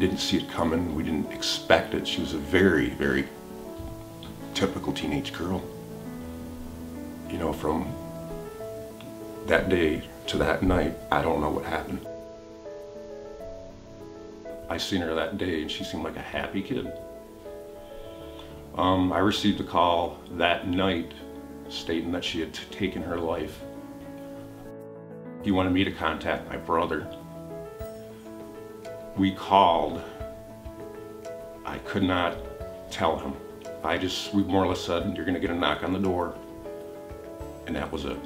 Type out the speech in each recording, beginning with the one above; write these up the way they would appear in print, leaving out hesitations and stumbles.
didn't see it coming. We didn't expect it. She was a very, very typical teenage girl. You know, from that day to that night, I don't know what happened. I seen her that day and she seemed like a happy kid. I received a call that night stating that she had taken her life. He wanted me to contact my brother. We called. I could not tell him. We more or less said, you're gonna get a knock on the door, and that was it.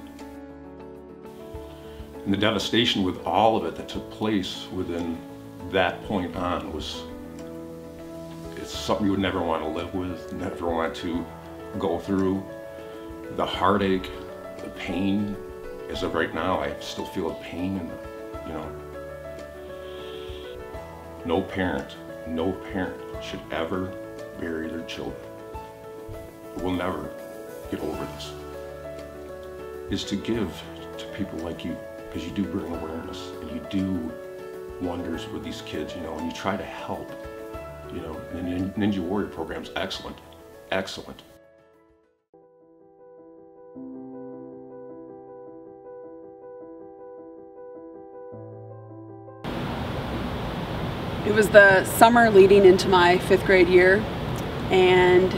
And the devastation with all of it that took place within that point on it's something you would never want to live with, never want to go through. The heartache, the pain, as of right now, I still feel the pain, and you know, no parent should ever bury their children. We'll never get over this. Is to give to people like you, because you do bring awareness and you do wonders with these kids, you know, and you try to help. You know, the Ninja Warrior program's excellent, excellent. It was the summer leading into my 5th grade year, and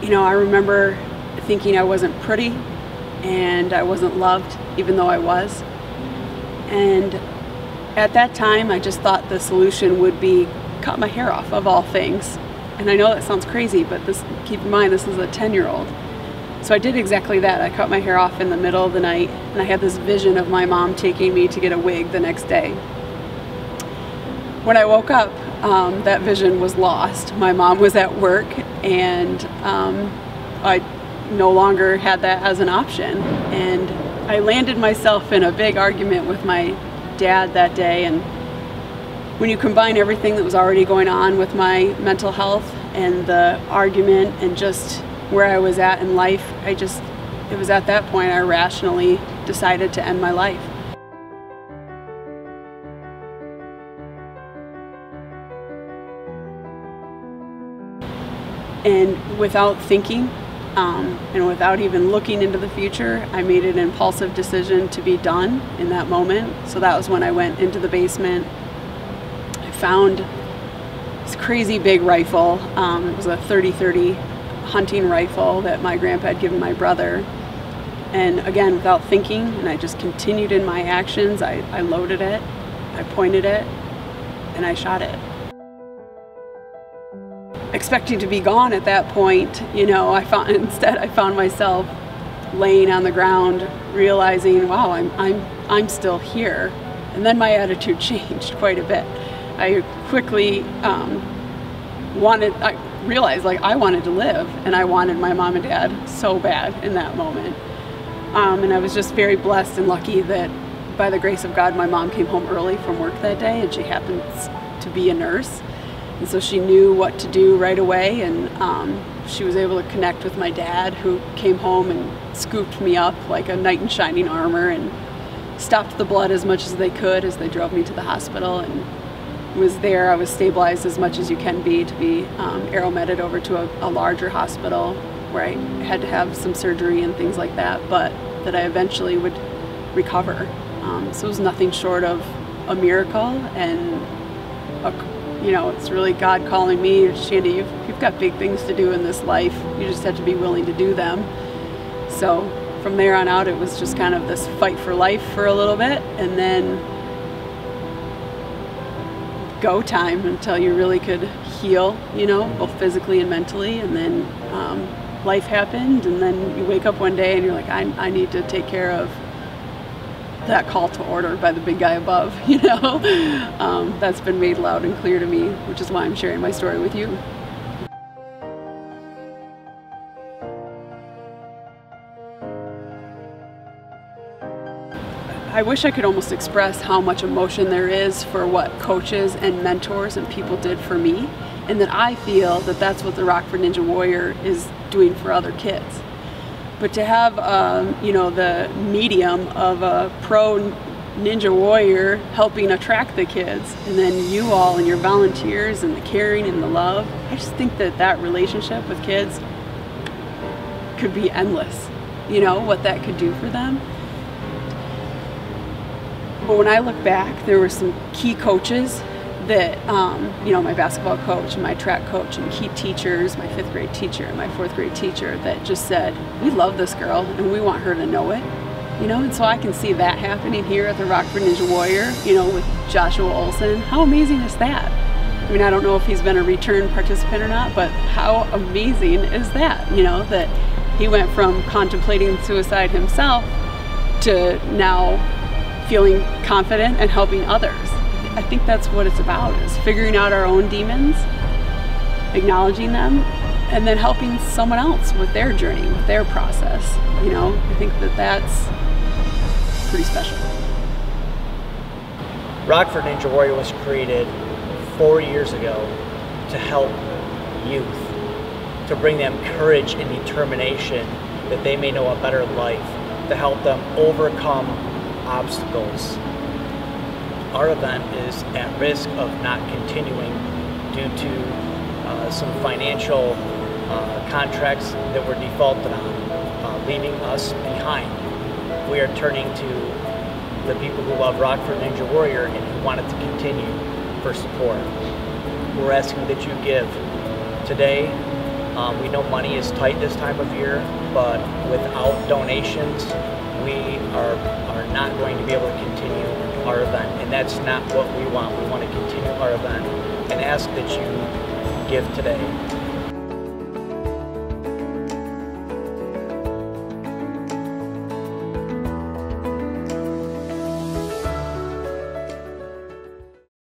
you know, I remember thinking I wasn't pretty and I wasn't loved, even though I was. And at that time, I just thought the solution would be cut my hair off, of all things. And I know that sounds crazy, but keep in mind, this is a 10-year-old. So I did exactly that. I cut my hair off in the middle of the night, and I had this vision of my mom taking me to get a wig the next day. When I woke up, that vision was lost. My mom was at work, and I no longer had that as an option. And I landed myself in a big argument with my dad that day, and when you combine everything that was already going on with my mental health and the argument and just where I was at in life, it was at that point I rationally decided to end my life. And without thinking, and without even looking into the future, I made an impulsive decision to be done in that moment. So that was when I went into the basement. I found this crazy big rifle. It was a .30-30 hunting rifle that my grandpa had given my brother. And again, without thinking, and I just continued in my actions, I loaded it, I pointed it, and I shot it. Expecting to be gone at that point, you know, instead I found myself laying on the ground, realizing, wow, I'm still here. And then my attitude changed quite a bit. I quickly I realized, like, I wanted to live, and I wanted my mom and dad so bad in that moment. And I was just very blessed and lucky that by the grace of God, my mom came home early from work that day, and she happens to be a nurse. And so she knew what to do right away, and she was able to connect with my dad, who came home and scooped me up like a knight in shining armor and stopped the blood as much as they could as they drove me to the hospital, and was there. I was stabilized as much as you can be to be aerometed over to a larger hospital where I had to have some surgery and things like that, but that I eventually would recover. So it was nothing short of a miracle, and you know, it's really God calling me, Shandy, you've got big things to do in this life. You just have to be willing to do them. So from there on out, it was just kind of this fight for life for a little bit, and then go time until you really could heal, you know, both physically and mentally. And then life happened, and then you wake up one day and you're like, I need to take care of that call to order by the big guy above, you know. That's been made loud and clear to me, which is why I'm sharing my story with you. I wish I could almost express how much emotion there is for what coaches and mentors and people did for me, and that I feel that that's what the Rockford Ninja Warrior is doing for other kids. But to have, you know, the medium of a pro Ninja Warrior helping attract the kids, and then you all and your volunteers and the caring and the love. I just think that that relationship with kids could be endless, you know, what that could do for them. But when I look back, there were some key coaches that, you know, my basketball coach and my track coach and key teachers, my 5th grade teacher and my 4th grade teacher, that just said, we love this girl and we want her to know it. You know, and so I can see that happening here at the Rockford Ninja Warrior, you know, with Joshua Olson. How amazing is that? I mean, I don't know if he's been a return participant or not, but how amazing is that, you know, that he went from contemplating suicide himself to now feeling confident and helping others. I think that's what it's about, is figuring out our own demons, acknowledging them, and then helping someone else with their journey, with their process. You know, I think that that's pretty special. Rockford Ninja Warrior was created 4 years ago to help youth, to bring them courage and determination that they may know a better life, to help them overcome obstacles. Our event is at risk of not continuing due to some financial contracts that were defaulted on, leaving us behind. We are turning to the people who love Rockford Ninja Warrior and who want it to continue for support. We're asking that you give. Today, we know money is tight this time of year, but without donations, we are not going to be able to continue our event, and that's not what we want. We want to continue our event and ask that you give today.